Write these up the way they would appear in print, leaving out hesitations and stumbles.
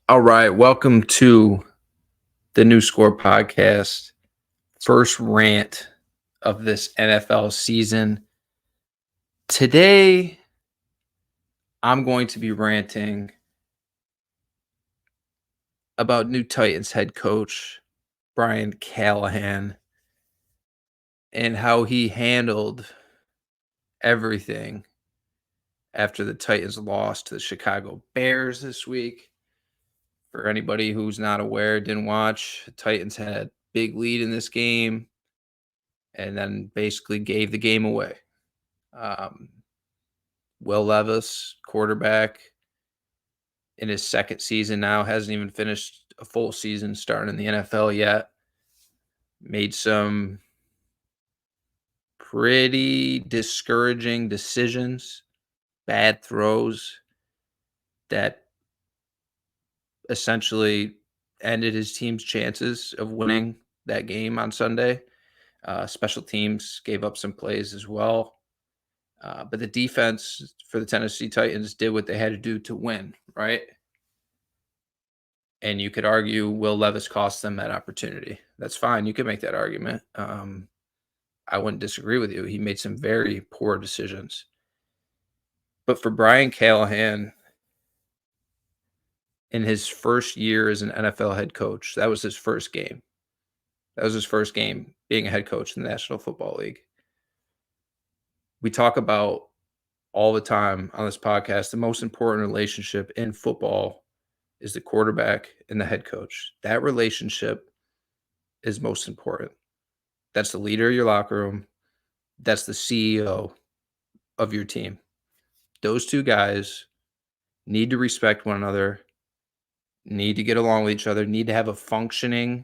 All right, welcome to the New Score podcast. First rant of this NFL season. Today, I'm going to be ranting about new Titans head coach Brian Callahan and how he handled everything after the Titans lost to the Chicago Bears this week. For anybody who's not aware, didn't watch, the Titans had big lead in this game and then basically gave the game away. Um, Will Levis, quarterback, in his second season now, hasn't even finished a full season starting in the NFL yet. Made some pretty discouraging decisions, bad throws that essentially ended his team's chances of winning that game on Sunday. Special teams gave up some plays as well. But the defense for the Tennessee Titans did what they had to do to win, right? And you could argue Will Levis cost them that opportunity. That's fine. You could make that argument. I wouldn't disagree with you. He made some very poor decisions. But for Brian Callahan, in his first year as an NFL head coach, that was his first game. That was his first game being a head coach in the National Football League. We talk about all the time on this podcast the most important relationship in football is the quarterback and the head coach. That relationship is most important. That's the leader of your locker room. That's the CEO of your team. Those two guys need to respect one another, need to get along with each other, need to have a functioning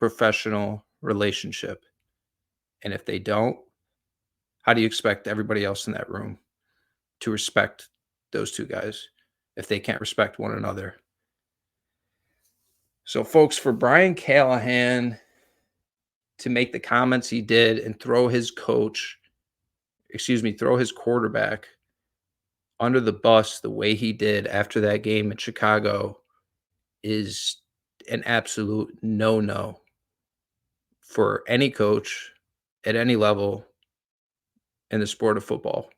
professional relationship. And if they don't, how do you expect everybody else in that room to respect those two guys if they can't respect one another? So, folks, for Brian Callahan to make the comments he did and throw his quarterback under the bus the way he did after that game in Chicago is an absolute no-no for any coach at any level in the sport of football.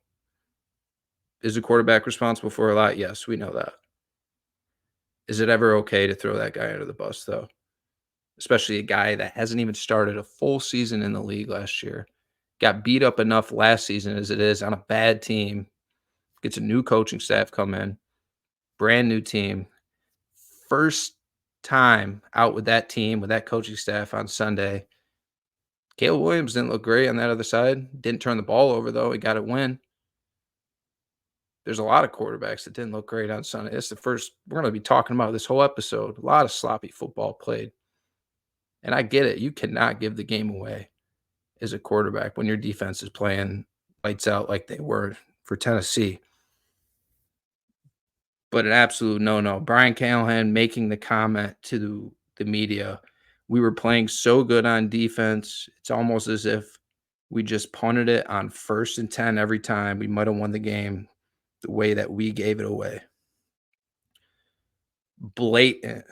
Is the quarterback responsible for a lot? Yes, we know that. Is it ever okay to throw that guy under the bus, though? Especially a guy that hasn't even started a full season in the league last year. Got beat up enough last season as it is on a bad team. Gets a new coaching staff come in. Brand new team. First time out with that team, with that coaching staff on Sunday. Caleb Williams didn't look great on that other side. Didn't turn the ball over, though. He got a win. There's a lot of quarterbacks that didn't look great on Sunday. It's the first we're going to be talking about this whole episode. A lot of sloppy football played. And I get it. You cannot give the game away as a quarterback when your defense is playing lights out like they were for Tennessee. But an absolute no-no. Brian Callahan making the comment to the media, we were playing so good on defense. It's almost as if we just punted it on 1st and 10 every time. We might have won the game the way that we gave it away. Blatant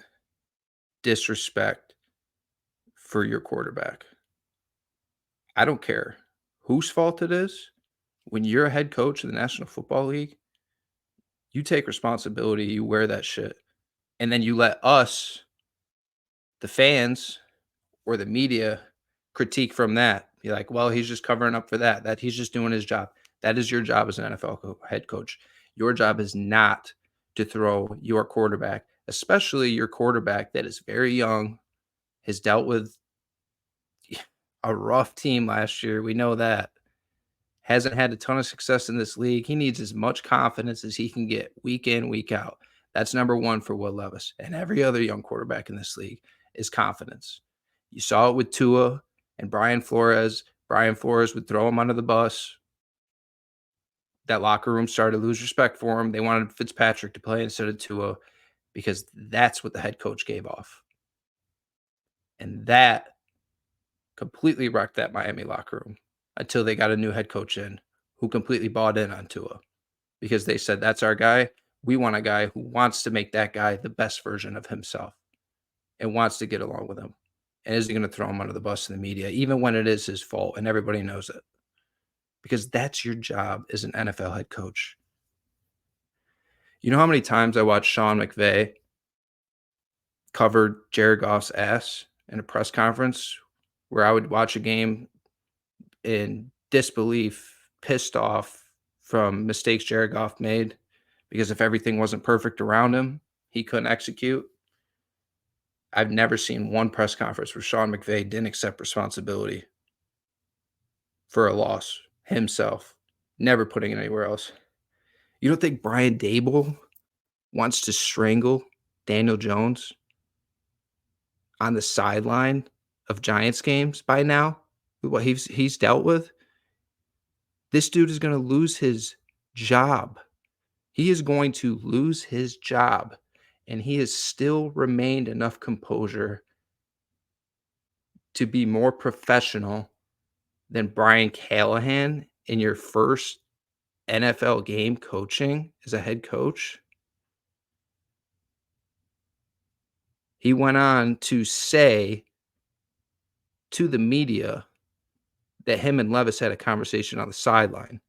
disrespect for your quarterback. I don't care whose fault it is. When you're a head coach of the National Football League, you take responsibility, you wear that shit. And then you let us, the fans or the media, critique from that. Be like, well, he's just covering up for that he's just doing his job. That is your job as an NFL head coach. Your job is not to throw your quarterback, especially your quarterback that is very young, has dealt with a rough team last year. We know that. Hasn't had a ton of success in this league. He needs as much confidence as he can get week in, week out. That's number one for Will Levis and every other young quarterback in this league is confidence. You saw it with Tua and Brian Flores. Brian Flores would throw him under the bus. That locker room started to lose respect for him. They wanted Fitzpatrick to play instead of Tua because that's what the head coach gave off. And that completely wrecked that Miami locker room until they got a new head coach in who completely bought in on Tua because they said, that's our guy. We want a guy who wants to make that guy the best version of himself and wants to get along with him and isn't going to throw him under the bus in the media, even when it is his fault and everybody knows it. Because that's your job as an NFL head coach. You know how many times I watched Sean McVay cover Jared Goff's ass in a press conference where I would watch a game in disbelief, pissed off from mistakes Jared Goff made because if everything wasn't perfect around him, he couldn't execute. I've never seen one press conference where Sean McVay didn't accept responsibility for a loss himself, never putting it anywhere else. You don't think Brian Dable wants to strangle Daniel Jones on the sideline of Giants games by now? What he's dealt with? This dude is going to lose his job. He is going to lose his job, and he has still remained enough composure to be more professional than Brian Callahan in your first NFL game coaching as a head coach. He went on to say to the media that him and Levis had a conversation on the sideline.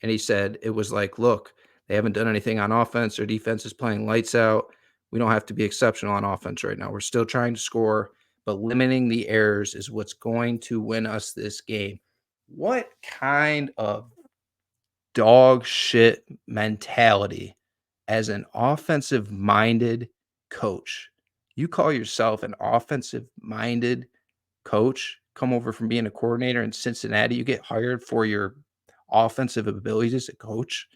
And he said, it was like, look, they haven't done anything on offense. Their defense is playing lights out. We don't have to be exceptional on offense right now. We're still trying to score, but limiting the errors is what's going to win us this game. What kind of dog shit mentality as an offensive minded coach? You call yourself an offensive minded coach, come over from being a coordinator in Cincinnati, you get hired for your offensive abilities as a coach,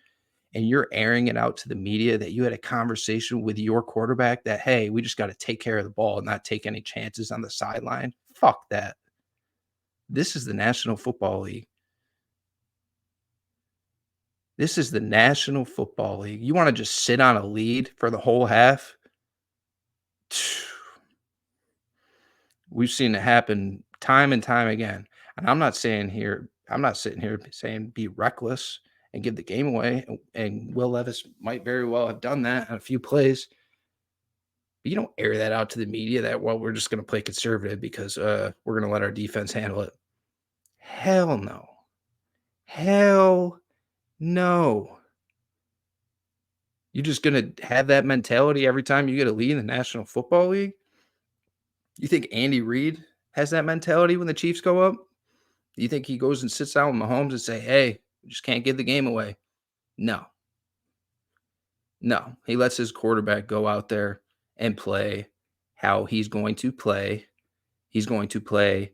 and you're airing it out to the media that you had a conversation with your quarterback that, hey, we just got to take care of the ball and not take any chances on the sideline. Fuck that. This is the National Football League. This is the National Football League. You want to just sit on a lead for the whole half? We've seen it happen time and time again. And I'm not sitting here saying be reckless and give the game away. And Will Levis might very well have done that on a few plays. But you don't air that out to the media that, well, we're just going to play conservative because we're going to let our defense handle it. Hell no. Hell no. You're just going to have that mentality every time you get a lead in the National Football League? You think Andy Reid has that mentality when the Chiefs go up? Do you think he goes and sits down with Mahomes and say, hey, we just can't give the game away? No. No. He lets his quarterback go out there and play how he's going to play. He's going to play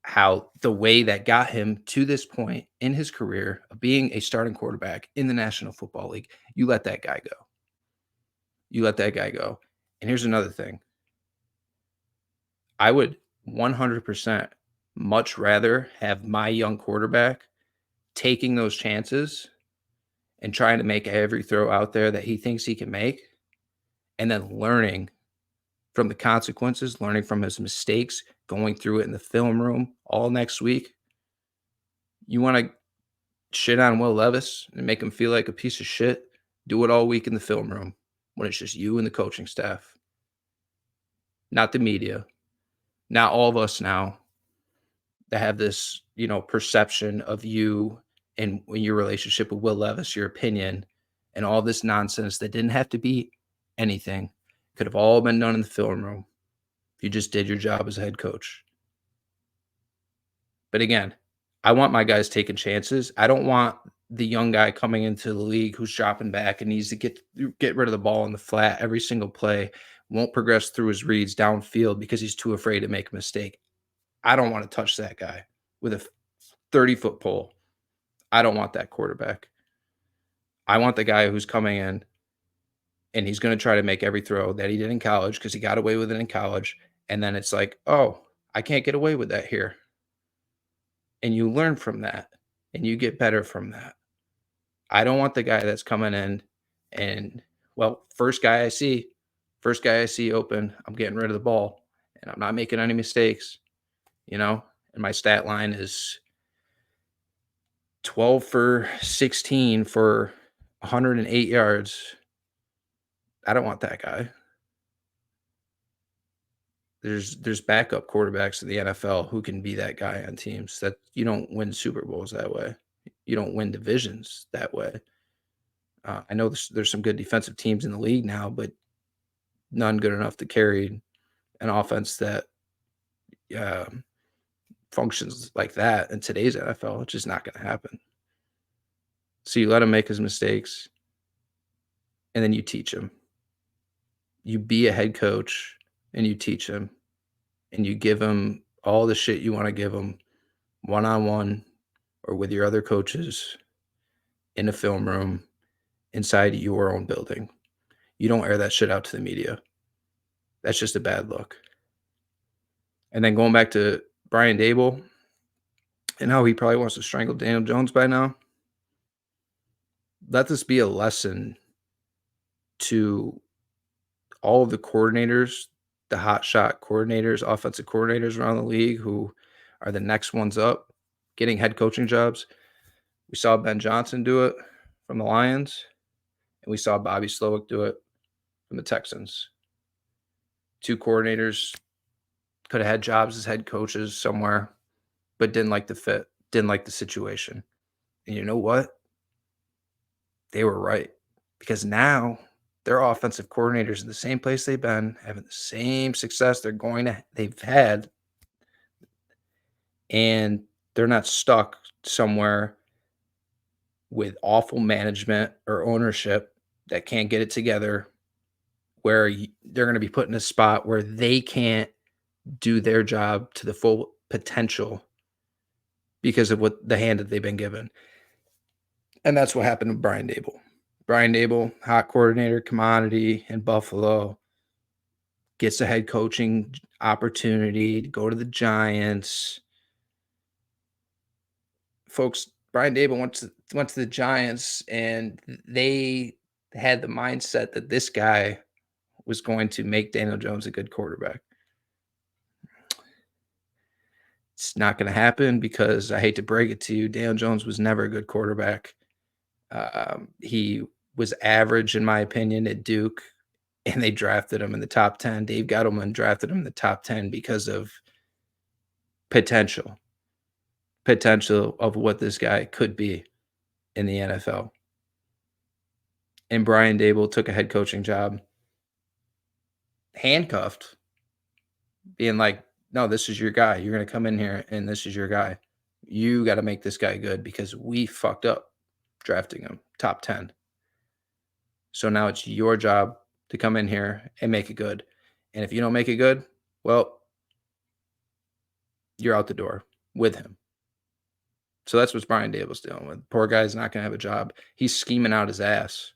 how the way that got him to this point in his career of being a starting quarterback in the National Football League. You let that guy go. You let that guy go. And here's another thing. I would 100% much rather have my young quarterback taking those chances and trying to make every throw out there that he thinks he can make, and then learning from the consequences, learning from his mistakes, going through it in the film room all next week. You want to shit on Will Levis and make him feel like a piece of shit? Do it all week in the film room when it's just you and the coaching staff, not the media, not all of us now that have this, perception of you and your relationship with Will Levis, your opinion, and all this nonsense that didn't have to be anything. Could have all been done in the film room if you just did your job as a head coach. But again, I want my guys taking chances. I don't want the young guy coming into the league who's dropping back and needs to get rid of the ball in the flat every single play, won't progress through his reads downfield because he's too afraid to make a mistake. I don't want to touch that guy with a 30-foot pole. I don't want that quarterback. I want the guy who's coming in and he's going to try to make every throw that he did in college because he got away with it in college. And then it's like, oh, I can't get away with that here. And you learn from that and you get better from that. I don't want the guy that's coming in and, well, first guy I see open, I'm getting rid of the ball and I'm not making any mistakes, and my stat line is 12 for 16 for 108 yards. I don't want that guy. There's backup quarterbacks in the NFL who can be that guy on teams. That you don't win Super Bowls that way. You don't win divisions that way. I know there's some good defensive teams in the league now, but none good enough to carry an offense that um, functions like that in today's NFL. It's just not going to happen. So you let him make his mistakes, and then you teach him. You be a head coach, and you teach him, and you give him all the shit you want to give him one-on-one or with your other coaches in a film room inside your own building. You don't air that shit out to the media. That's just a bad look. And then going back to Brian Dable and how he probably wants to strangle Daniel Jones by now, let this be a lesson to all of the coordinators, the hot shot coordinators, offensive coordinators around the league who are the next ones up getting head coaching jobs. We saw Ben Johnson do it from the Lions, and we saw Bobby Slowick do it from the Texans. Two coordinators could have had jobs as head coaches somewhere, but didn't like the fit, didn't like the situation. And you know what? They were right, because now their offensive coordinators in the same place they've been, having the same success they've had, and they're not stuck somewhere with awful management or ownership that can't get it together, where they're going to be put in a spot where they can't do their job to the full potential because of what the hand that they've been given. And that's what happened with Brian Dable. Brian Dable, hot coordinator, commodity in Buffalo, gets a head coaching opportunity to go to the Giants. Folks, Brian Dable went to the Giants, and they had the mindset that this guy was going to make Daniel Jones a good quarterback. It's not going to happen because I hate to break it to you, Daniel Jones was never a good quarterback. He was average, in my opinion, at Duke, and they drafted him in the top 10. Dave Gettleman drafted him in the top 10 because of potential of what this guy could be in the NFL. And Brian Dable took a head coaching job, handcuffed, being like, no, this is your guy. You're going to come in here, and this is your guy. You got to make this guy good because we fucked up drafting him top 10. So now it's your job to come in here and make it good. And if you don't make it good, well, you're out the door with him. So that's what Brian Dable's dealing with. Poor guy's not going to have a job. He's scheming out his ass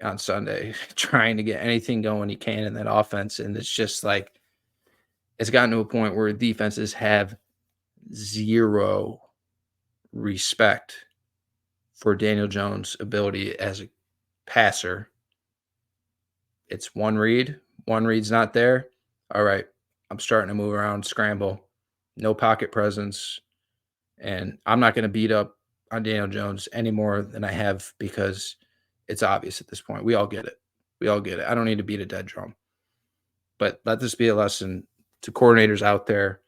on Sunday, trying to get anything going he can in that offense. And it's just like, it's gotten to a point where defenses have zero respect for Daniel Jones' ability as a passer. It's one read's not there. All right, I'm starting to move around, scramble, no pocket presence, and I'm not going to beat up on Daniel Jones any more than I have because it's obvious at this point. We all get it. I don't need to beat a dead drum. But let this be a lesson to coordinators out there.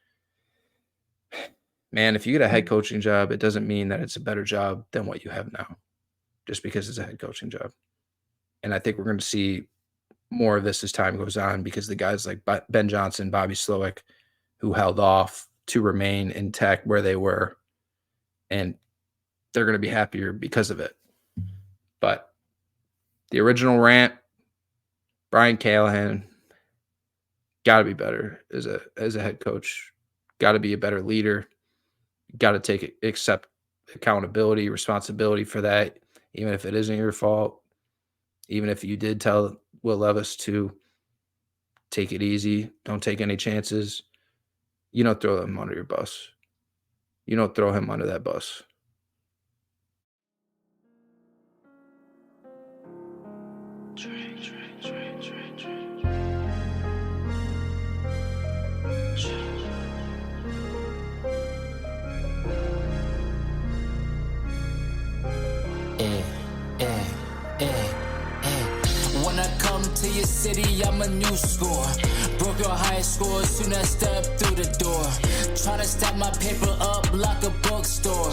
Man, if you get a head coaching job, it doesn't mean that it's a better job than what you have now, just because it's a head coaching job. And I think we're going to see more of this as time goes on because the guys like Ben Johnson, Bobby Slowick, who held off to remain intact where they were, and they're going to be happier because of it. But the original Rant, Brian Callahan, got to be better as a head coach, got to be a better leader, got to accept accountability, responsibility for that, even if it isn't your fault, even if you did tell Will Levis to take it easy, don't take any chances. You don't throw him under your bus. You don't throw him under that bus. come to your city, I'm a new score. Broke your high score soon as I step through the door. Tryna stack my paper up like a bookstore.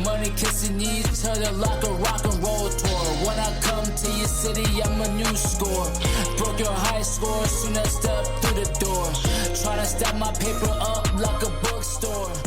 Money kissing each other like a rock and roll tour. When I come to your city, I'm a new score. Broke your high score soon as I step through the door. Tryna stack my paper up like a bookstore.